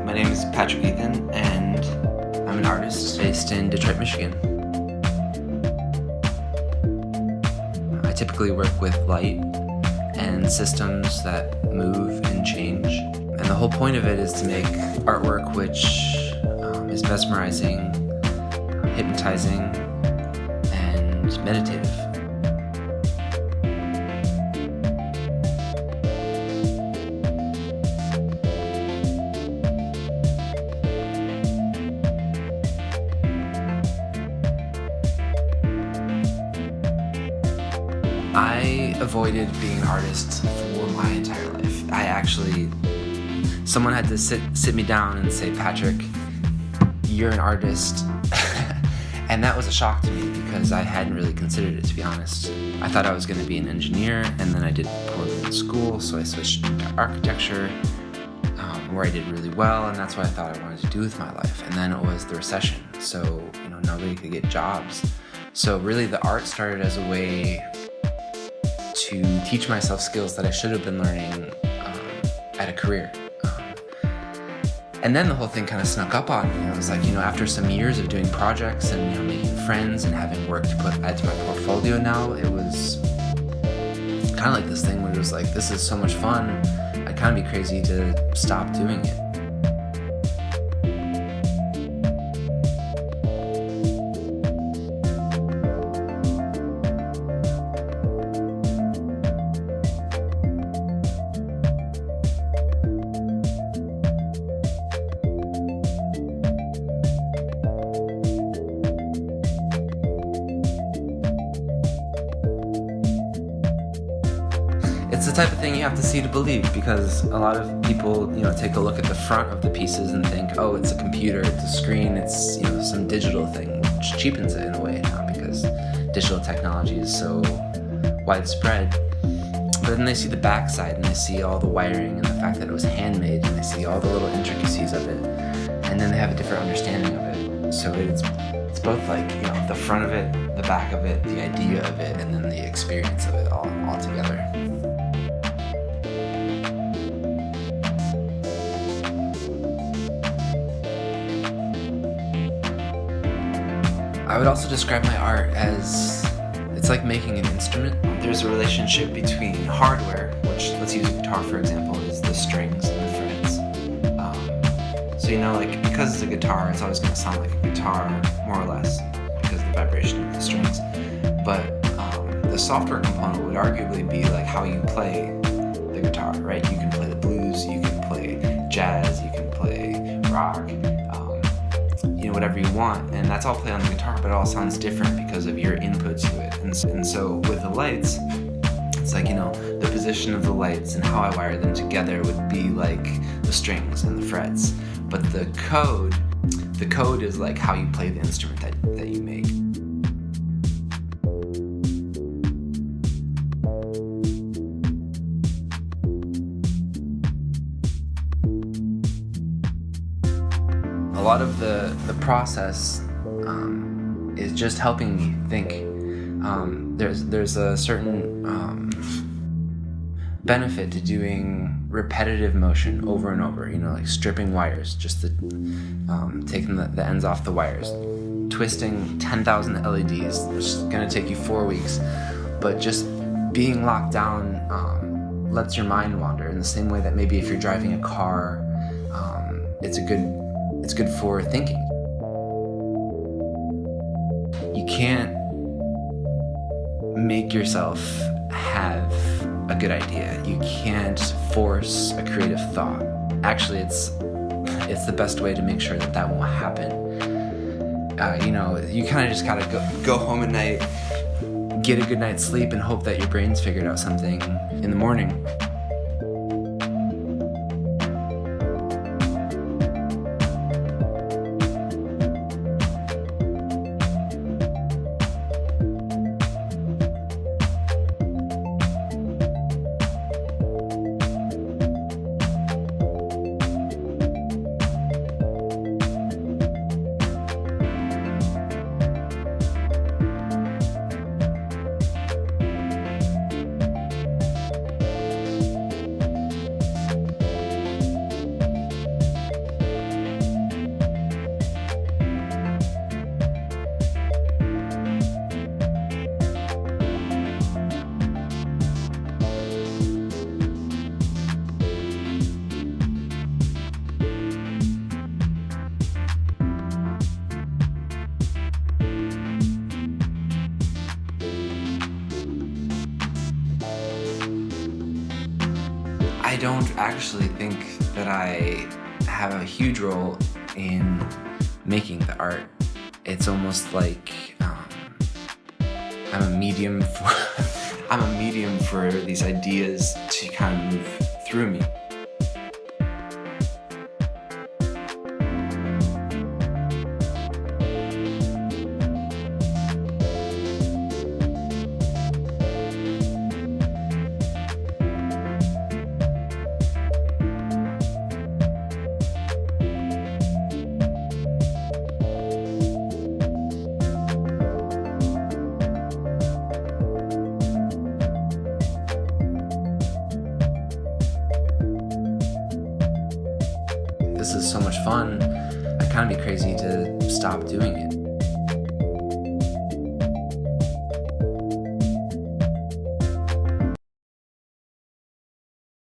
My name is Patrick Ethen, and I'm an artist based in Detroit, Michigan. I typically work with light and systems that move and change. And the whole point of it is to make artwork which is mesmerizing, hypnotizing, and meditative. I avoided being an artist for my entire life. Someone had to sit me down and say, Patrick, you're an artist. And that was a shock to me because I hadn't really considered it, to be honest. I thought I was going to be an engineer, and then I did poorly in school, so I switched to architecture, where I did really well, and that's what I thought I wanted to do with my life. And then it was the recession, so nobody could get jobs. So really the art started as a way to teach myself skills that I should have been learning at a career. And then the whole thing kind of snuck up on me. It was like, after some years of doing projects and, making friends and having work to add to my portfolio now, it was kind of like this thing where it was like, this is so much fun. I'd kind of be crazy to stop doing it. It's the type of thing you have to see to believe, because a lot of people, take a look at the front of the pieces and think, oh, it's a computer, it's a screen, it's, some digital thing, which cheapens it in a way now because digital technology is so widespread. But then they see the backside and they see all the wiring and the fact that it was handmade, and they see all the little intricacies of it, and then they have a different understanding of it. So it's both like, the front of it, the back of it, the idea of it, and then the experience of it all together. I would also describe my art as, it's like making an instrument. There's a relationship between hardware, which, let's use a guitar for example, is the strings and the frets. So because it's a guitar, it's always going to sound like a guitar, more or less, because of the vibration of the strings. But the software component would arguably be like how you play the guitar, right? You can play the blues, you can play jazz, you can play rock, whatever you want, and that's all played on the guitar, but it all sounds different because of your input to it. And so with the lights, it's like, the position of the lights and how I wire them together would be like the strings and the frets. But the code is like how you play the instrument that you make. A lot of the process is just helping me think. There's a certain benefit to doing repetitive motion over and over, like stripping wires, just taking the ends off the wires, twisting 10,000 LEDs, which is going to take you 4 weeks, but just being locked down lets your mind wander in the same way that maybe if you're driving a car, it's good for thinking. You can't make yourself have a good idea. You can't force a creative thought. Actually, it's the best way to make sure that won't happen. You kind of just gotta go home at night, get a good night's sleep, and hope that your brain's figured out something in the morning. I don't actually think that I have a huge role in making the art. It's almost like I'm a medium for these ideas to kind of move through me. This is so much fun. I'd kind of be crazy to stop doing it.